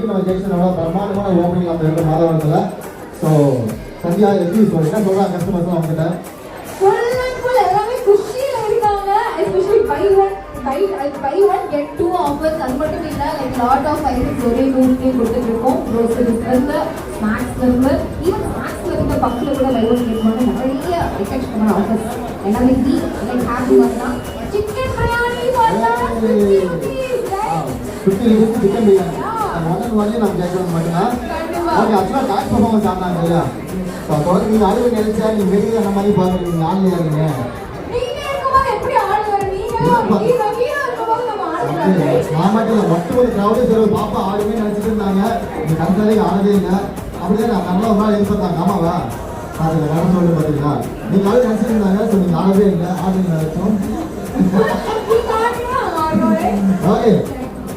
இன்னைக்கு நம்ம ஜெக்ஷனோட பிரமாண்டமான ஓப்பனிங் நம்ம இருக்க மாதவரத்தில். ஸோ சந்தியா எப்படி என்ன சொல்கிறாங்க கஸ்டமர்ஸ் அவங்ககிட்ட? எல்லாமே குஷியில் இருக்காங்க. Especially buy one get two offers. அது மட்டும் இல்லை, லைக் லாட் ஆஃப் ஐட்டம்ஸ் ஒரே ரூம்லேயே கொடுத்துட்டு இருக்கோம். க்ரோசரிஸ்லேருந்து ஸ்நாக்ஸ்லேருந்து ஈவன் ஸ்நாக்ஸில் இருக்க பக்கத்தில் கூட buy one get one நிறைய எக்கச்சக்கமான ஆஃபர்ஸ். எல்லாமே லைக் ஹாப்பி தான். சிக்கன் பிரியாணி பண்ணலாம் 50 rupees சிக்கன் பிரியாணி ஒன்று நம்ம கேட்கறது மட்டும்தான். ஓகே, ஆக்சுவலாக டாக்ஸ் பர்ஃபார்மன்ஸ் ஆனாங்க இல்லையா? ஸோ தொடர்ந்து நீங்கள் ஆளுங்க நினைச்சா நீங்கள் வெளியே அந்த மாதிரி பார்க்குறீங்க, நீங்கள் ஆன்லைன் இருங்க. நான் மட்டும் இல்லை, மொத்தம் ஒரு க்ரௌடே சரி பாப்பா ஆடுமே நினச்சிட்டு இருந்தாங்க. நீங்கள் கரெக்டாக ஆனதே இல்லை. அப்படிதான் நான் நல்லா ஒரு நாள் எதிர்பார்த்தாங்க. ஆமாவா? அதில் வேறு சொல்லிட்டு பார்த்தீங்களா? நீங்கள் ஆளு நினச்சிட்டு இருந்தாங்க. ஸோ நீங்கள் ஆடவே இல்லை, ஆடுங்க நினைச்சோம். ஓகே,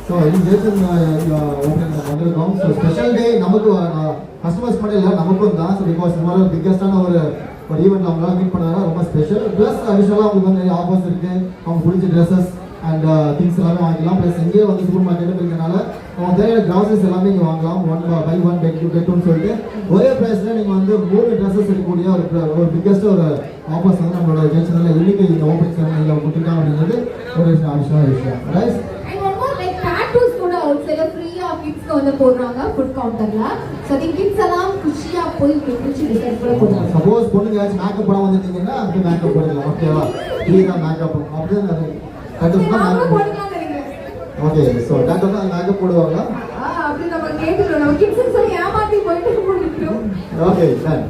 ஸோ இது ஜெய்சன் ஓப்பனிங் வந்திருக்கோம். ஸோ ஸ்பெஷல் டே நமக்கு கஸ்டமர்ஸ் மட்டும் இல்லை, நமக்கும் தான். ஸோ பிகாஸ் இந்த மாதிரி பிக்கஸ்டான ஒரு ஈவெண்ட் அவங்களாம் மீட் பண்ணாங்க, ரொம்ப ஸ்பெஷல். ப்ளஸ் அடிஷனலாக அவங்களுக்கு வந்து நிறைய ஆஃபர்ஸ் இருக்குது. அவங்க பிடிச்ச ட்ரெஸ்ஸஸ் அண்ட் திங்ஸ் எல்லாமே வாங்கிக்கலாம். ப்ளஸ் இங்கேயே வந்து சூப்பர் மார்க்கெட்டு இருக்கிறதுனால அவங்க தேவையான கிராசரிஸ் எல்லாமே இங்கே வாங்கலாம். buy one get two சொல்லிட்டு ஒரே ப்ரைஸில் நீங்கள் வந்து 3 ட்ரெஸ்ஸஸ் இருக்கக்கூடிய ஒரு பிக்கஸ்ட் ஒரு ஆஃபர்ஸ் வந்து நம்மளோட ஜென்ஷனில் இன்னைக்கு இந்த ஓப்பனிங் செரமனியில் கொடுத்துருக்காங்க அப்படிங்கிறது ஒரு அடிஷனல் விஷயம். ரைட், ஃப்ரீயா கிட்ஸ்க்கு வந்து போடுறாங்க ஃபுட் கவுண்டர்ல. சோ தி கிட்ஸ் எல்லாம் குஷியா போய் பிடிச்சி டிசைட் பண்ண போறாங்க. சப்போஸ் பொண்ணுங்க ஏதாச்சும் மேக்கப் போட வந்திருந்தீங்கன்னா அப்படி மேக்கப் போடலாம். ஓகேவா? ஃப்ரீயா மேக்கப் அப்படிதான் கட்டுமா மேக்கப் போடலாம் நினைக்கிறேன். ஓகே, சோ டாக்டர் தான் மேக்கப் போடுவாங்க. அப்படி நம்ம கேட்கிறோம். நம்ம கிட்ஸ் சொல்லி ஏமாத்தி போயிட்டு போடுறோம். Okay, ton.